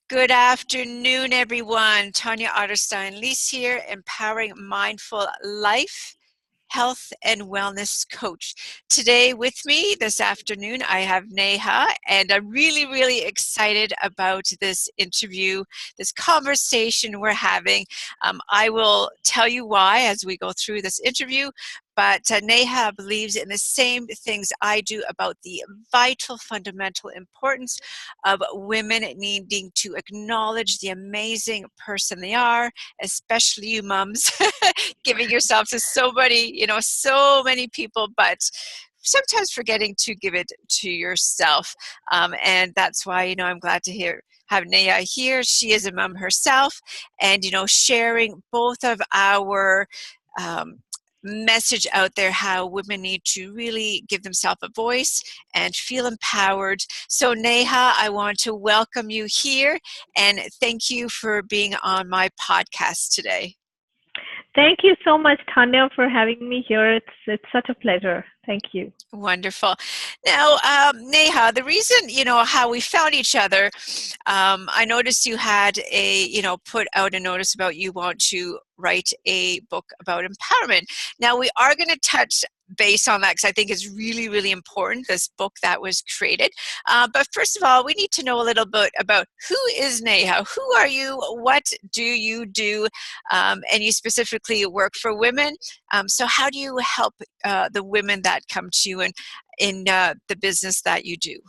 Good afternoon, everyone. Tanya Otterstein-Liehs here, empowering mindful life, health, and wellness coach. Today with me this afternoon, I have Neha, and I'm really excited about this interview, this conversation we're having. I will tell you why as we go through this interview, but Neha believes in the same things I do about the vital, fundamental importance of women needing to acknowledge the amazing person they are, especially you mums, giving yourself to so many people, but sometimes forgetting to give it to yourself. And that's why, I'm glad to have Neha here. She is a mom herself, and, sharing both of our message out there, how women need to really give themselves a voice and feel empowered. So Neha, I want to welcome you here and thank you for being on my podcast today. Thank you so much, Tanya, for having me here. It's such a pleasure. Thank you. Wonderful. Now, Neha, the reason, how we found each other, I noticed you had put out a notice about you want to write a book about empowerment. Now, we are going to touch base on that because I think it's really important, this book that was created. But first of all, we need to know a little bit about who is Neha? Who are you? What do you do? And you specifically work for women. So how do you help the women that come to you in the business that you do?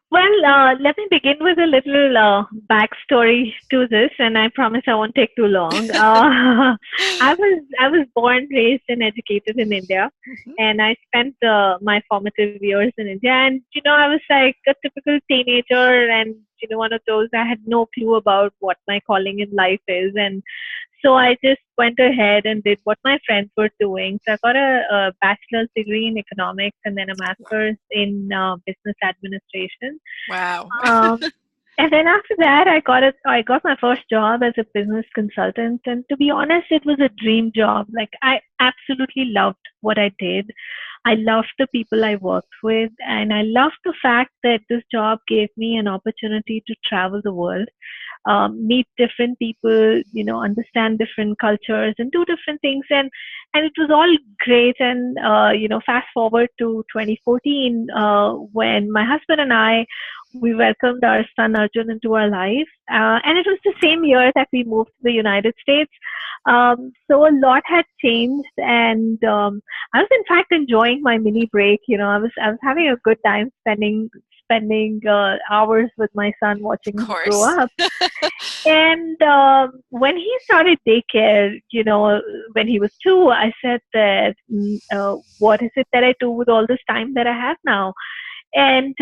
Well, let me begin with a little backstory to this, and I promise I won't take too long. I was born, raised, and educated in India, Mhm. and I spent my formative years in India. And I was like a typical teenager, and one of those I had no clue about what my calling in life is, and so I just went ahead and did what my friends were doing. So I got a bachelor's degree in economics and then a master's in business administration. Wow. Um, and then after that, I got my first job as a business consultant. And to be honest, it was a dream job. Like I absolutely loved what I did. I loved the people I worked with, and I loved the fact that this job gave me an opportunity to travel the world, meet different people, understand different cultures and do different things. And it was all great. And, fast forward to 2014, when my husband and we welcomed our son Arjun into our life. And it was the same year that we moved to the United States. So a lot had changed, and I was in fact enjoying my mini break. I was having a good time spending hours with my son, Of watching him grow course. up. And when he started daycare, when he was 2, I said that, what is it that I do with all this time that I have now? And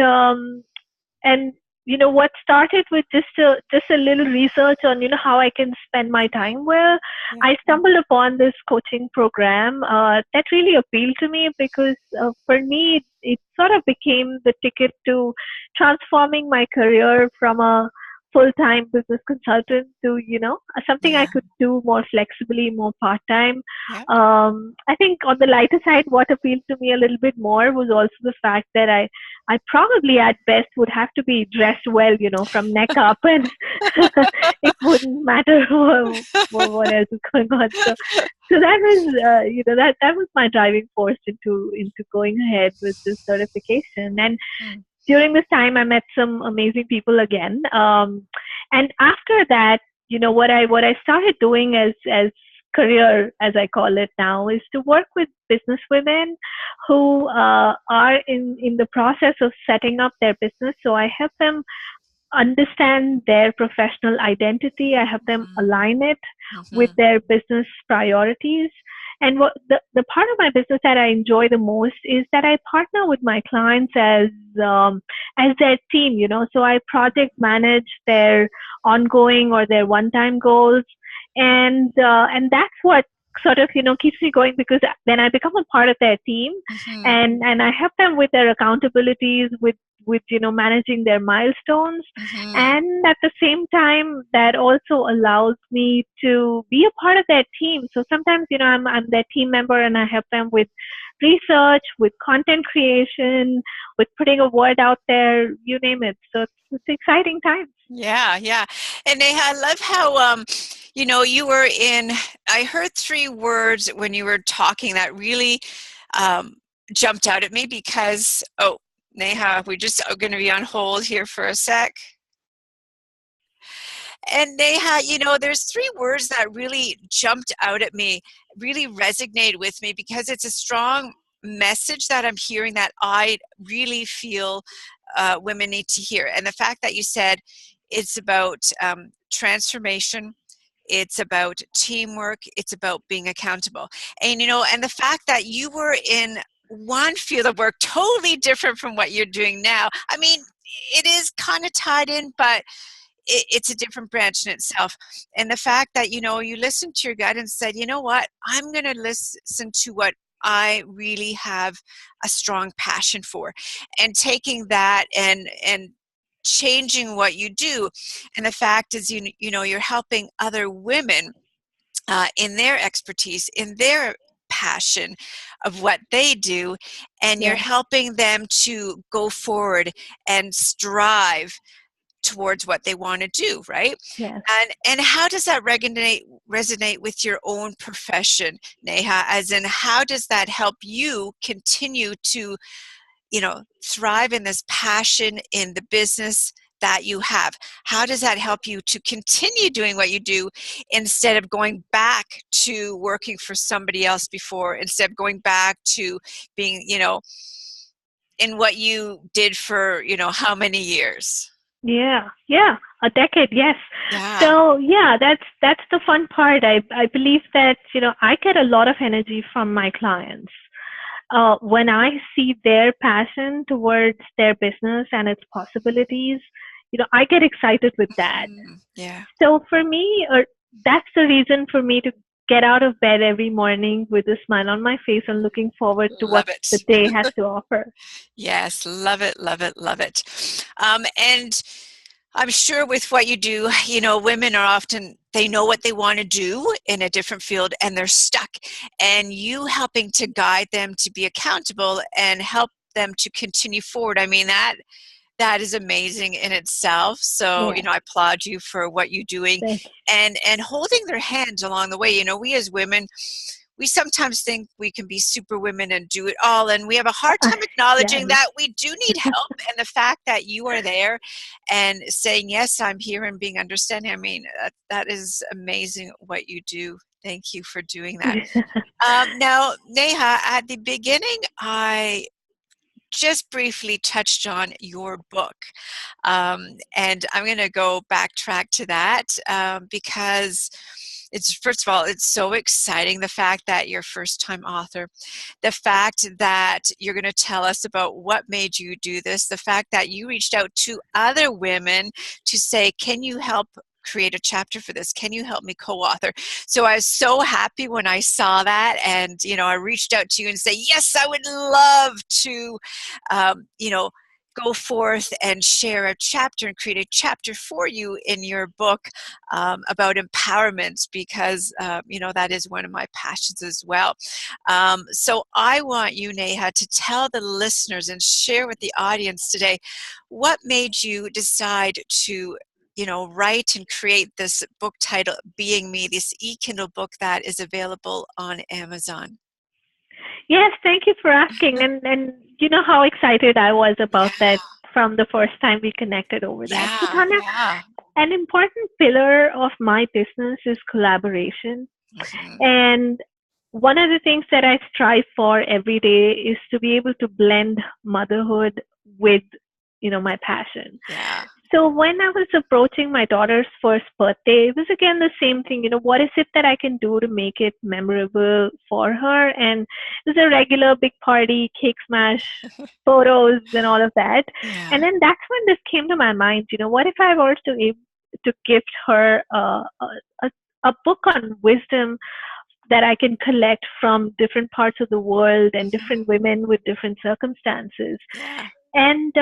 and what started with just a little research on how I can spend my time well, Yeah. I stumbled upon this coaching program that really appealed to me because for me it sort of became the ticket to transforming my career from a full-time business consultant to something I Yeah. could do more flexibly, more part-time. Yeah. I think on the lighter side, what appealed to me a little bit more was also the fact that I probably at best would have to be dressed well, from neck up, and it wouldn't matter what else is going on. So that was, that was my driving force into going ahead with this certification. And Mm. during this time, I met some amazing people again. And after that, what I started doing as career, as I call it now, is to work with business women who are in the process of setting up their business. So I help them understand their professional identity. I help them Mhm. align it with Mhm. their business priorities. And what the part of my business that I enjoy the most is that I partner with my clients as their team. So I project manage their ongoing or their one-time goals, and that's what sort of keeps me going, because then I become a part of their team, Mhm. and I help them with their accountabilities, with with managing their milestones. Hmm. And at the same time, that also allows me to be a part of their team. So sometimes, I'm their team member and I help them with research, with content creation, with putting a word out there, you name it. So it's exciting times. Yeah, yeah. And Neha, I love how you were in, I heard three words when you were talking that really um, jumped out at me because, oh, Neha, we just are going to be on hold here for a sec. And Neha, there's three words that really jumped out at me, really resonated with me because it's a strong message that I'm hearing that I really feel women need to hear. And the fact that you said it's about transformation, it's about teamwork, it's about being accountable. And the fact that you were in one field of work totally different from what you're doing now. I mean, it is kind of tied in, but it's a different branch in itself. And the fact that you listened to your gut and said, you know what, I'm going to listen to what I really have a strong passion for, and taking that and changing what you do. And the fact is, you're helping other women in their expertise, in their passion of what they do, and you're Yes, helping them to go forward and strive towards what they want to do, right? yes. And how does that resonate with your own profession, Neha? As in, how does that help you continue to thrive in this passion in the business that you have? How does that help you to continue doing what you do instead of going back to working for somebody else before, instead of going back to being in what you did for how many years? Yeah, yeah, a decade, yes. Yeah. So yeah, that's the fun part. I believe that I get a lot of energy from my clients when I see their passion towards their business and its possibilities. I get excited with that. Yeah. So for me, that's the reason for me to get out of bed every morning with a smile on my face and looking forward to what Love the it. day has to offer. Yes, love it, love it, love it. And I'm sure with what you do, women are often, they know what they want to do in a different field and they're stuck. And you helping to guide them to be accountable and help them to continue forward. I mean, that is amazing in itself. So, Yes, I applaud you for what you're doing thank and holding their hand along the way. We as women, we sometimes think we can be super women and do it all, and we have a hard you. time acknowledging Yes. that we do need help. And the fact that you are there and saying, yes, I'm here, and being understanding, I mean, that is amazing what you do. Thank you for doing that. Now, Neha, at the beginning, I just briefly touched on your book. And I'm going to go backtrack to that because it's, first of all, it's so exciting, the fact that you're first time author, the fact that you're going to tell us about what made you do this, the fact that you reached out to other women to say, can you help create a chapter for this? Can you help me co-author? So I was so happy when I saw that, and I reached out to you and say, yes, I would love to go forth and share a chapter and create a chapter for you in your book about empowerment, because that is one of my passions as well. So I want you, Neha, to tell the listeners and share with the audience today what made you decide to write and create this book titled Being Me, this e-Kindle book that is available on Amazon. Yes, thank you for asking. And you know how excited I was Yeah, about that from the first time we connected over that. So yeah, Tanya, yeah. an important pillar of my business is collaboration. Hmm. And one of the things that I strive for every day is to be able to blend motherhood with, my passion. Yeah. So when I was approaching my daughter's first birthday, it was again the same thing. What is it that I can do to make it memorable for her? And it was a regular big party, cake smash, photos, and all of that. Yeah. And then that's when this came to my mind. What if I were to gift her a, a book on wisdom that I can collect from different parts of the world and Hmm. different women with different circumstances. Yeah. And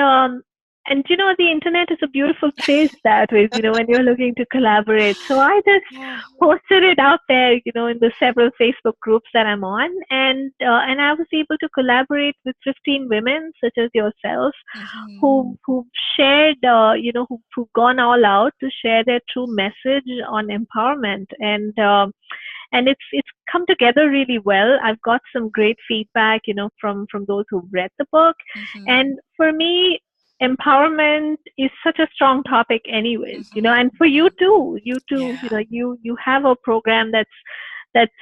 And the internet is a beautiful place that way, when you're looking to collaborate. So I just Yeah. posted it out there, in the several Facebook groups that I'm on, and I was able to collaborate with 15 women such as yourself, Hmm. who shared, who've gone all out to share their true message on empowerment, and it's come together really well. I've got some great feedback, from those who've read the book, Hmm. and for me, empowerment is such a strong topic, anyways. Hmm. And for you too, Yeah. you have a program that's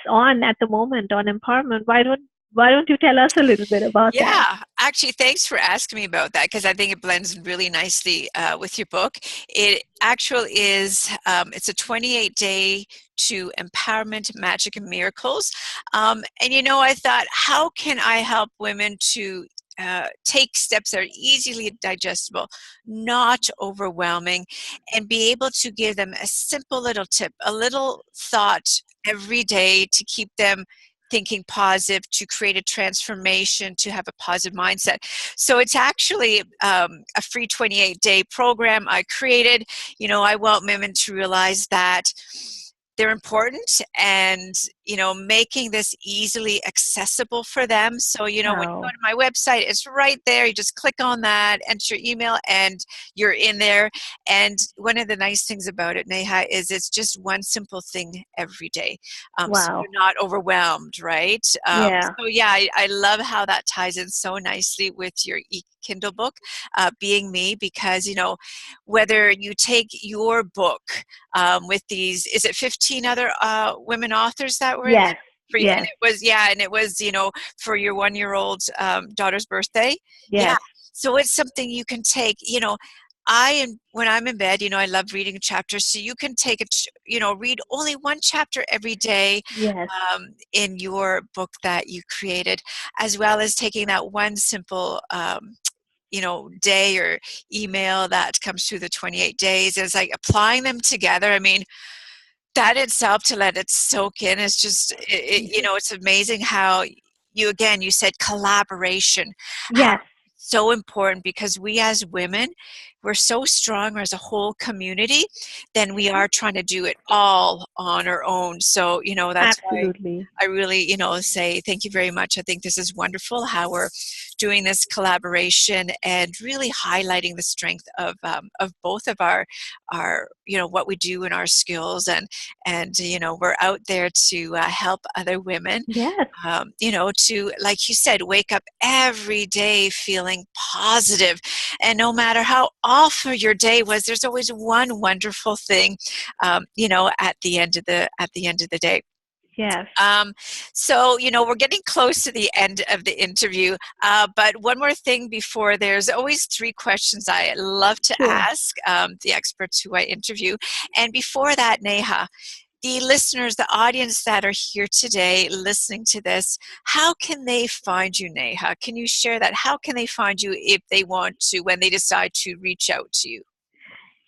on at the moment on empowerment. Why don't you tell us a little bit about that? Yeah, actually, thanks for asking me about that because I think it blends really nicely with your book. It actually is it's a 28-day to empowerment, magic, and miracles. And I thought, how can I help women to take steps that are easily digestible, not overwhelming, and be able to give them a simple little tip, a little thought every day to keep them thinking positive, to create a transformation, to have a positive mindset. So it's actually a free 28-day program I created. I want women to realize that they're important, and making this easily accessible for them. So when you go Wow. to my website, it's right there. You just click on that, enter your email, and you're in there. And one of the nice things about it, Neha, is it's just one simple thing every day, so Wow. you're not overwhelmed, right? Yeah. So yeah, I love how that ties in so nicely with your Kindle book, Being Me, because whether you take your book with these, is it 15 other women authors that were in Yes. there for you? And Yes. it was, yeah, and it was, for your 1-year-old daughter's birthday. Yeah. Yes. So it's something you can take, I am, when I'm in bed, I love reading chapters. So you can take read only one chapter every day Yes. in your book that you created, as well as taking that one simple day or email that comes through the 28 days. It's like applying them together. I mean, that itself, to let it soak in, is just it's amazing how you said collaboration, how Yes. it's so important, because we as women, we're so stronger as a whole community than we are trying to do it all on our own. So that's why Absolutely. I really say thank you very much. I think this is wonderful how we're doing this collaboration and really highlighting the strength of both of our what we do and our skills, and we're out there to help other women, Yes. to, like you said, wake up every day feeling positive. And no matter how awful your day was, there's always one wonderful thing, at the end of the day. Yes. um, so we're getting close to the end of the interview, but one more thing before, there's always 3 questions I love to Sure. ask the experts who I interview. And before that, Neha, the listeners, the audience that are here today listening to this, how can they find you, Neha? Can you share that? How can they find you if they want to, when they decide to reach out to you?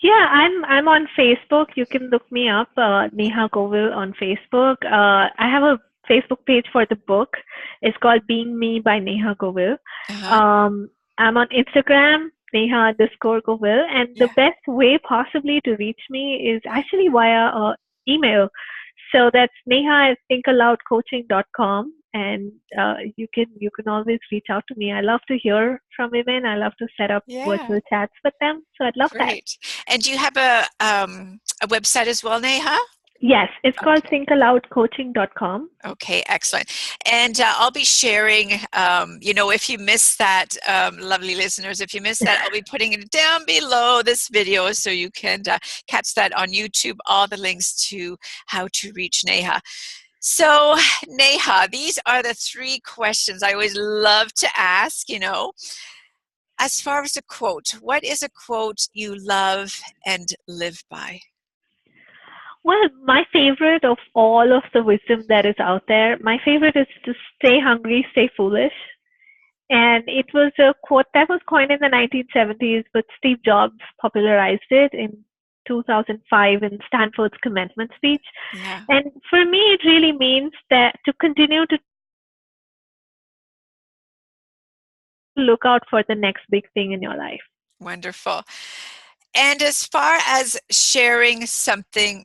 Yeah, I'm on Facebook. You can look me up, Neha Govil on Facebook. I have a Facebook page for the book. It's called Being Me by Neha Govil. Uh-huh. Um, I'm on Instagram, Neha_Govil, and the Yeah. best way possibly to reach me is actually via email. So that's neha@thinkaloudcoaching.com, and you can always reach out to me. I love to hear from women. I love to set up Yeah. virtual chats with them. So I'd love that. Great. And do you have a website as well, Neha? Yes, it's called Okay. thinkaloudcoaching.com. Okay, excellent. And I'll be sharing, if you missed that, lovely listeners, if you missed that, I'll be putting it down below this video so you can catch that on YouTube, all the links to how to reach Neha. So, Neha, these are the 3 questions I always love to ask. As far as a quote, what is a quote you love and live by? Well, my favorite of all of the wisdom that is out there, my favorite is to stay hungry, stay foolish. And it was a quote that was coined in the 1970s, but Steve Jobs popularized it in 2005 in Stanford's commencement speech. Yeah. And for me, it really means that to continue to look out for the next big thing in your life. Wonderful. And as far as sharing something,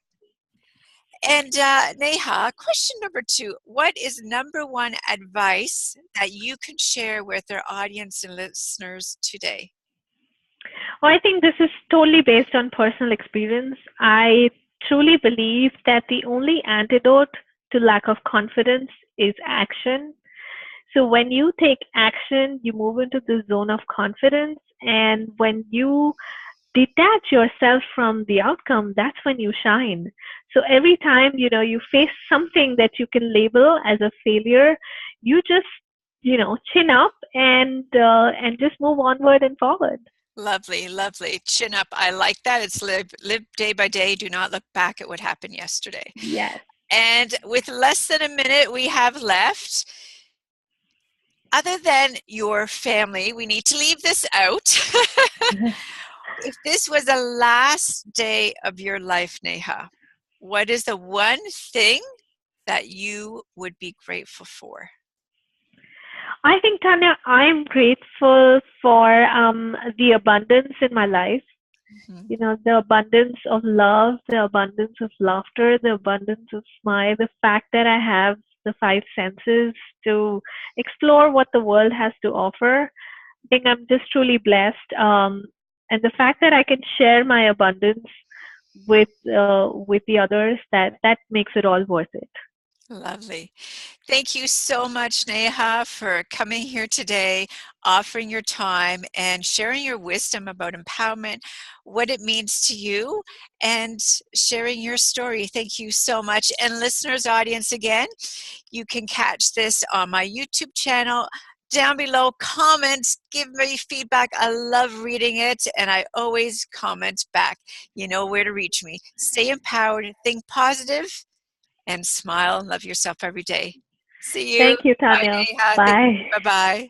and Neha, question number 2, what is number 1 advice that you can share with our audience and listeners today? Well, I think this is totally based on personal experience. I truly believe that the only antidote to lack of confidence is action. So when you take action, you move into the zone of confidence. And when you detach yourself from the outcome, that's when you shine. So every time, you face something that you can label as a failure, you just, chin up and just move onward and forward. Lovely, lovely. Chin up. I like that. It's live day by day. Do not look back at what happened yesterday. Yes. And with less than a minute we have left, other than your family, we need to leave this out. If this was the last day of your life, Neha, what is the one thing that you would be grateful for? I think, Tanya, I'm grateful for the abundance in my life. Mhm. The abundance of love, the abundance of laughter, the abundance of smile, the fact that I have the five senses to explore what the world has to offer. I think I'm just truly blessed. And the fact that I can share my abundance with the others, that makes it all worth it. Lovely. Thank you so much, Neha, for coming here today, offering your time, and sharing your wisdom about empowerment, what it means to you, and sharing your story. Thank you so much. And listeners, audience, again, you can catch this on my YouTube channel. Down below, comments, give me feedback. I love reading it, and I always comment back. You know where to reach me. Stay empowered, think positive, and smile and love yourself every day. See you. Thank you, Bye, Tanya. Neha. Thank you. Bye. Bye-bye.